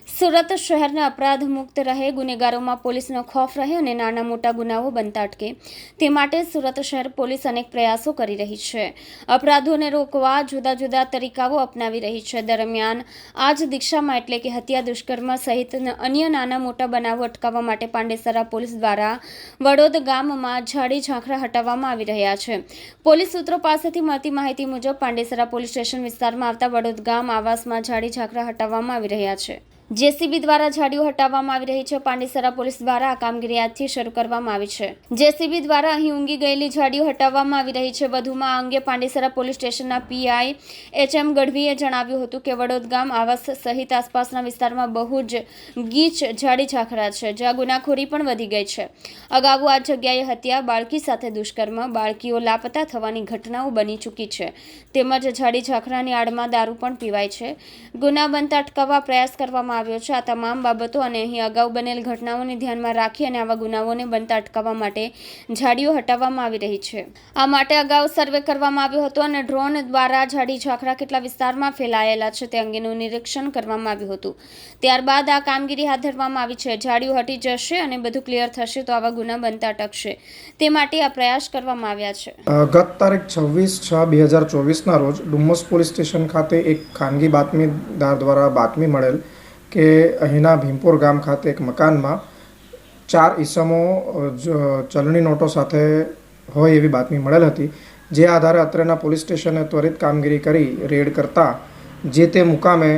સુરત શહેરને અપરાધ મુક્ત રહે, ગુનેગારોમાં પોલીસનો ખોફ રહે અને નાના મોટા ગુનાઓ બનતા અટકે તે માટે સુરત શહેર પોલીસ અનેક પ્રયાસો કરી રહી છે. અપરાધોને રોકવા જુદા જુદા તરીકાઓ અપનાવી રહી છે. દરમિયાન આ જ દિશામાં એટલે કે હત્યા, દુષ્કર્મ સહિત અન્ય નાના મોટા બનાવો અટકાવવા માટે પાંડેસરા પોલીસ દ્વારા વડોદ ગામમાં ઝાડી ઝાંખરા હટાવવામાં આવી રહ્યા છે. પોલીસ સૂત્રો પાસેથી મળતી માહિતી મુજબ પાંડેસરા પોલીસ સ્ટેશન વિસ્તારમાં આવતા વડોદ ગામ આવાસમાં ઝાડી ઝાંખરા હટાવવામાં આવી રહ્યા છે. જેસીબી દ્વારા ઝાડીઓ હટાવવામાં આવી રહી છે. પાંડેસરા પોલીસ દ્વારા આ કામગીરી આજથી શરૂ કરવામાં આવી છે. જેસીબી દ્વારા અહીં ઊંઘી ગયેલી ઝાડીઓ હટાવવામાં આવી રહી છે. વધુમાં આ અંગે પાંડેસરા પોલીસ સ્ટેશનના પીઆઈ એચ.એમ. ગઢવીએ જણાવ્યું હતું કે વડોદ ગામ આવાસ સહિત આસપાસના વિસ્તારમાં બહુ જ ગીચ ઝાડી ઝાંખરા છે, જ્યાં ગુનાખોરી પણ વધી ગઈ છે. અગાઉ આ જગ્યાએ હત્યા, બાળકી સાથે દુષ્કર્મ, બાળકીઓ લાપતા થવાની ઘટનાઓ બની ચૂકી છે. તેમજ ઝાડી ઝાંખરાની આડમાં દારૂ પણ પીવાય છે. ગુના બનતા અટકાવવા પ્રયાસ કરવામાં આવ્યો છે. આ તમામ બાબતો અને અહીં અગાઉ બનેલ ઘટનાઓને ધ્યાનમાં રાખી અને આવા ગુનાઓને બનતા અટકાવવા માટે ઝાડીઓ હટાવવામાં આવી રહી છે. આ માટે અગાઉ સર્વે કરવામાં આવ્યો હતો અને ડ્રોન દ્વારા ઝાડી ઝાંખરા કેટલા વિસ્તારમાં ફેલાયેલા છે તે અંગેનું નિરીક્ષણ કરવામાં આવ્યું હતું. ત્યારબાદ આ કામગીરી હાથ ધરવામાં આવી છે. ઝાડીઓ હટી જશે અને બધું ક્લિયર થશે તો આવા ગુના બનતા અટકશે. તે માટે આ પ્રયાસ કરવામાં આવ્યા છે. ગત તારીખ 26/6/2024ના રોજ ડુમ્મસ પોલીસ સ્ટેશન ખાતે એક ખાનગી બાતમીદાર દ્વારા બાતમી મળેલ કે અહીંના ભીમપોર ગામ ખાતે એક મકાનમાં 4 ઈસમો ચલણી નોટો સાથે હોય એવી બાતમી મળેલ હતી. જે આધારે અત્રેના પોલીસ સ્ટેશને ત્વરિત કામગીરી કરી રેડ કરતા જે તે મુકામે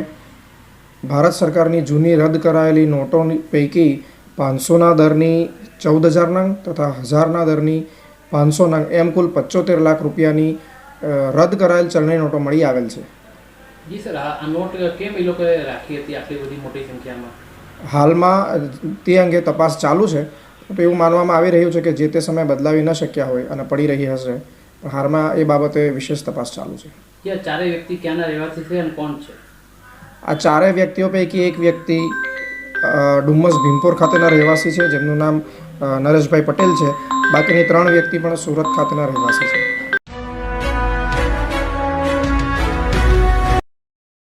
ભારત સરકારની જૂની રદ કરાયેલી નોટોની પૈકી 500ના દરની 14,000 નંગ તથા 1000ના દરની 500 નંગ એમ કુલ 75 લાખ રૂપિયાની રદ કરાયેલ ચલણી નોટો મળી આવેલ છે. જી સર, આ નોટ કેમ એ લોકોએ રાખી હતી આટલી બધી મોટી સંખ્યામાં? હાલમાં તે અંગે તપાસ ચાલુ છે. તો એવું માનવામાં આવી રહ્યું છે કે જે તે સમયે બદલાવી ન શક્યા હોય અને પડી રહી હશે. પણ હાલમાં એ બાબતે વિશેષ તપાસ ચાલુ છે. જે ચારેય વ્યક્તિ ક્યાંના રહેવાસી છે અને કોણ છે? આ ચારેય વ્યક્તિઓ પૈકી એક વ્યક્તિ ડુમ્મસ ભીમપોર ખાતેના રહેવાસી છે, જેમનું નામ નરેશભાઈ પટેલ છે. બાકીની 3 વ્યક્તિ પણ સુરત ખાતેના રહેવાસી છે.